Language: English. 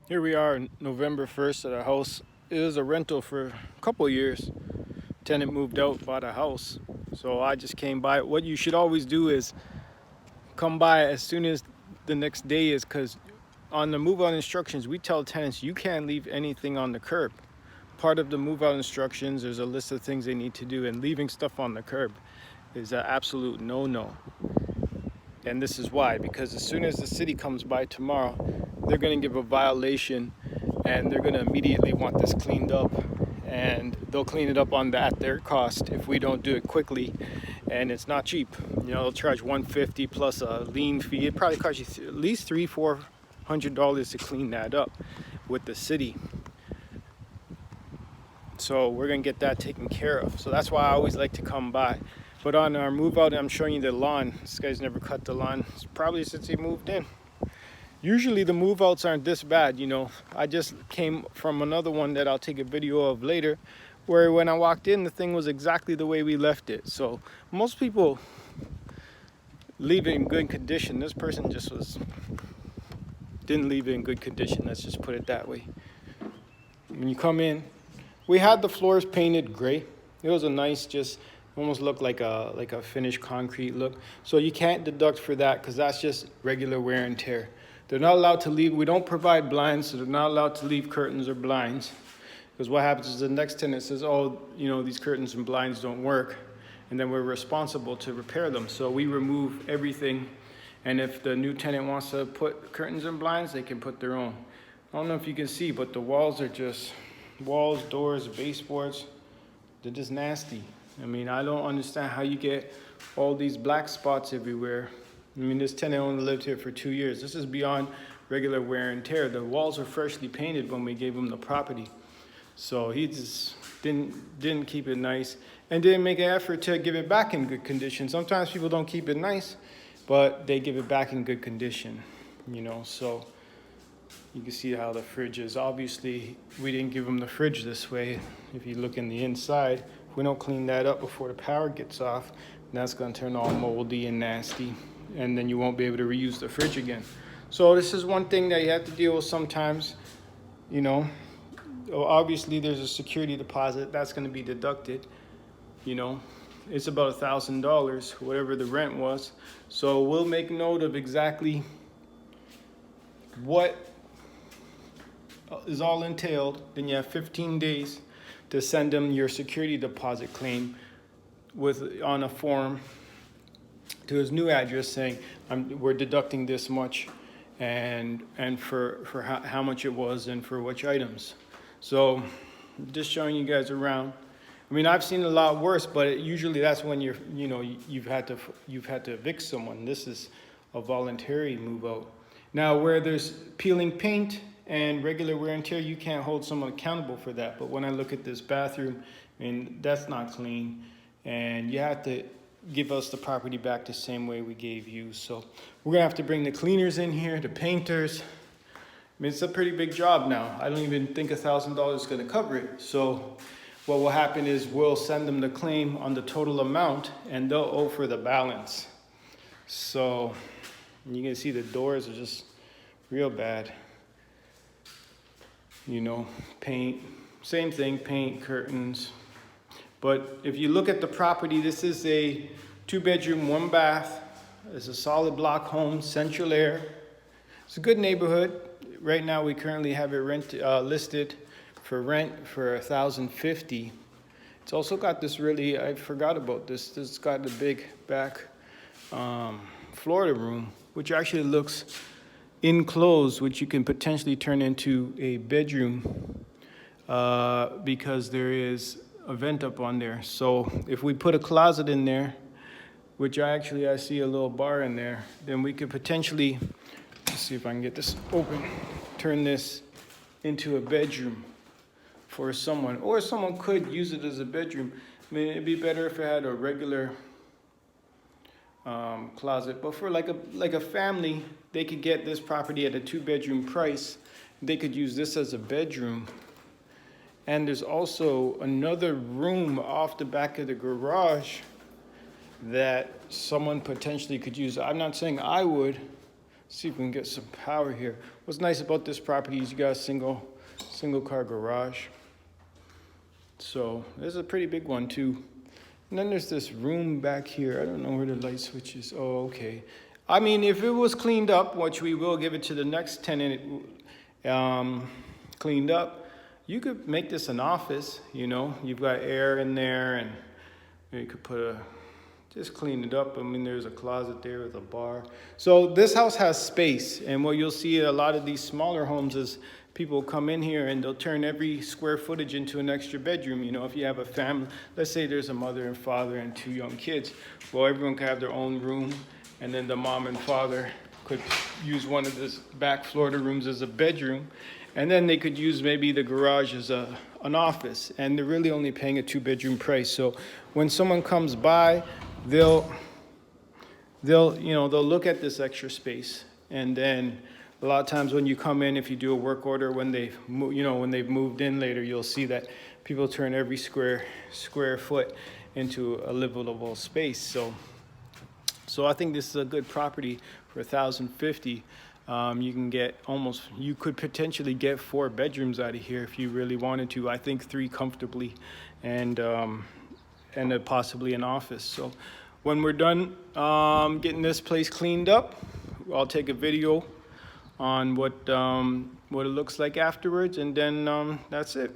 Here we are, November 1st at a house. It was a rental for a couple years. Tenant moved out, bought a house. So I just came by. What you should always do is come by as soon as the next day is, because on the move out instructions, we tell tenants you can't leave anything on the curb. Part of the move out instructions, there's a list of things they need to do, and leaving stuff on the curb is an absolute no-no. And this is why, because as soon as the city comes by tomorrow, they're going to give a violation and they're going to immediately want this cleaned up, and they'll clean it up at their cost if we don't do it quickly. And it's not cheap. They'll charge 150 plus a lien fee. It probably costs you at least $300-400 to clean that up with the city. So we're gonna get that taken care of. So that's why I always like to come by. But on our move out, I'm showing you the lawn. This guy's never cut the lawn. It's probably since he moved in. Usually the move outs aren't this bad. I just came from another one that I'll take a video of later, where when I walked in, the thing was exactly the way we left it. So most people leave it in good condition. This person didn't leave it in good condition. Let's just put it that way. When you come in, we had the floors painted gray. It was a nice, just almost looked like a finished concrete look. So you can't deduct for that because that's just regular wear and tear. They're not allowed to leave. We don't provide blinds, so they're not allowed to leave curtains or blinds. Because what happens is the next tenant says, oh, these curtains and blinds don't work. And then we're responsible to repair them. So we remove everything. And if the new tenant wants to put curtains and blinds, they can put their own. I don't know if you can see, but the walls are just walls, doors, baseboards. They're just nasty. I mean, I don't understand how you get all these black spots everywhere. I mean, this tenant only lived here for 2 years. This is beyond regular wear and tear. The walls were freshly painted when we gave him the property. So he just didn't keep it nice and didn't make an effort to give it back in good condition. Sometimes people don't keep it nice, but they give it back in good condition, so you can see how the fridge is. Obviously, we didn't give him the fridge this way. If you look in the inside, if we don't clean that up before the power gets off, that's going to turn all moldy and nasty, and then you won't be able to reuse the fridge again. So this is one thing that you have to deal with sometimes. Obviously, there's a security deposit that's going to be deducted. It's about $1,000, whatever the rent was. So we'll make note of exactly what is all entailed. Then you have 15 days to send them your security deposit claim on a form to his new address saying we're deducting this much and for how much it was and for which items. So just showing you guys around. I mean, I've seen a lot worse, but usually that's when you've had to evict someone. This is a voluntary move out. Now, where there's peeling paint and regular wear and tear, you can't hold someone accountable for that. But when I look at this bathroom, I mean, that's not clean, and you have to give us the property back the same way we gave you. So we're gonna have to bring the cleaners in here, the painters. I mean, it's a pretty big job now. I don't even think $1,000 is gonna cover it. So what will happen is we'll send them the claim on the total amount and they'll owe for the balance. So you can see the doors are just real bad. Paint, same thing, paint, curtains. But if you look at the property, this is a 2-bedroom, 1 bath. It's a solid block home, central air. It's a good neighborhood. Right now, we currently have it listed for rent for $1,050. It's also got this I forgot about this. This has got the big back Florida room, which actually looks enclosed, which you can potentially turn into a bedroom because there is a vent up on there. So if we put a closet in there, which I see a little bar in there, then we could potentially, let's see if I can get this open, turn this into a bedroom for someone, or someone could use it as a bedroom. I mean, it'd be better if it had a regular closet, but for like a family, they could get this property at a 2-bedroom price. They could use this as a bedroom. And there's also another room off the back of the garage that someone potentially could use. I'm not saying I would, see if we can get some power here. What's nice about this property is you got a single car garage. So there's a pretty big one too. And then there's this room back here. I don't know where the light switch is. Oh, okay. I mean, if it was cleaned up, which we will give it to the next tenant, cleaned up, you could make this an office, you know. You've got air in there, and you could put just clean it up. I mean, there's a closet there with a bar. So this house has space, and what you'll see a lot of these smaller homes is people come in here and they'll turn every square footage into an extra bedroom. You know, if you have a family, let's say there's a mother and father and 2 young kids, well, everyone can have their own room, and then the mom and father could use one of this back Florida rooms as a bedroom, and then they could use maybe the garage as an office, and they're really only paying a 2-bedroom price. So when someone comes by, they'll look at this extra space, and then a lot of times when you come in, if you do a work order, when they've moved in later, you'll see that people turn every square foot into a livable space. So I think this is a good property for $1,050. You could potentially get 4 bedrooms out of here if you really wanted to. I think 3 comfortably, and possibly an office. So when we're done getting this place cleaned up, I'll take a video on what it looks like afterwards, and then that's it.